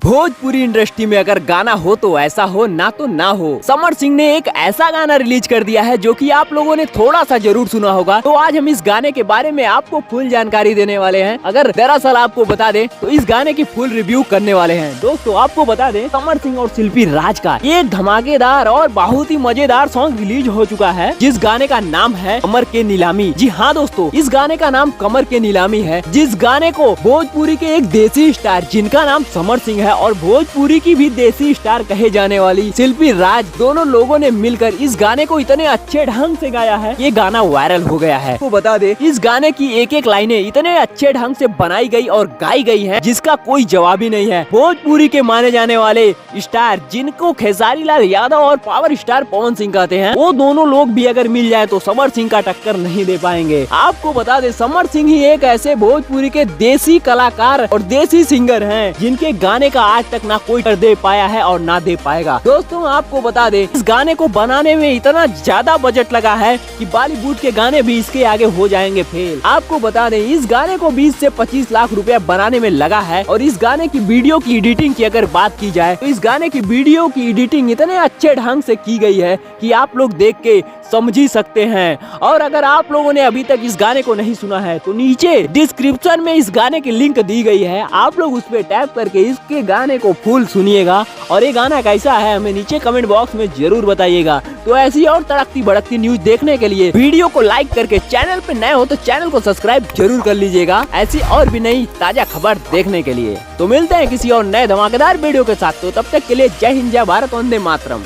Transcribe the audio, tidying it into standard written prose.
Bhojpuri industry में अगर गाना हो तो ऐसा हो, ना तो ना हो। समर सिंह ने एक ऐसा गाना रिलीज कर दिया है जो कि आप लोगों ने थोड़ा सा जरूर सुना होगा। तो आज हम इस गाने के बारे में आपको फुल जानकारी देने वाले हैं। अगर दरअसल आपको बता दें तो इस गाने की फुल रिव्यू करने वाले हैं। दोस्तों आपको बता दें, समर सिंह और शिल्पी राज का एक धमाकेदार और बहुत ही मजेदार सॉन्ग रिलीज हो चुका है, जिस गाने का नाम है कमर के नीलामी। जी हाँ दोस्तों, इस गाने का नाम कमर के नीलामी है, जिस गाने को भोजपुरी के एक देसी स्टार जिनका नाम समर सिंह है और भोजपुरी की भी देसी स्टार कहे जाने वाली शिल्पी राज, दोनों लोगों ने मिलकर इस गाने को इतने अच्छे ढंग से गाया है, ये गाना वायरल हो गया है। तो बता दे, इस गाने की एक एक लाइनें इतने अच्छे ढंग से बनाई गई और गाई गई है जिसका कोई जवाब ही नहीं है। भोजपुरी के माने जाने वाले स्टार जिनको खेसारी लाल यादव और पावर स्टार पवन सिंह कहते हैं, वो दोनों लोग भी अगर मिल जाए तो समर सिंह का टक्कर नहीं दे पाएंगे। आपको बता दे, समर सिंह ही एक ऐसे भोजपुरी के देसी कलाकार और देसी सिंगर हैं जिनके गाने का आज तक ना कोई दे पाया है और ना दे पाएगा। दोस्तों आपको बता दे, इस गाने को बनाने में इतना ज्यादा बजट लगा है कि बॉलीवुड के गाने भी इसके आगे हो जाएंगे फेल। आपको बता दें, इस गाने को 20 से 25 लाख रुपया बनाने में लगा है। और इस गाने की वीडियो की एडिटिंग की अगर बात की जाए तो इस गाने की वीडियो की एडिटिंग इतने अच्छे ढंग से की गई है कि आप लोग देख के समझ ही सकते हैं। और अगर आप लोगों ने अभी तक इस गाने को नहीं सुना है तो नीचे डिस्क्रिप्शन में इस गाने की लिंक दी गई है, आप लोग उस पर टैप करके इसके गाने को फुल सुनिएगा। और ये गाना कैसा है हमें नीचे कमेंट बॉक्स में जरूर बताइएगा। तो ऐसी और तड़कती भड़कती न्यूज देखने के लिए वीडियो को लाइक करके, चैनल पे नए हो तो चैनल को सब्सक्राइब जरूर कर लीजिएगा, ऐसी और भी नई ताजा खबर देखने के लिए। तो मिलते हैं किसी और नए धमाकेदार वीडियो के साथ। तो तब तक के लिए जय हिंद, जय भारत, वंदे मातरम।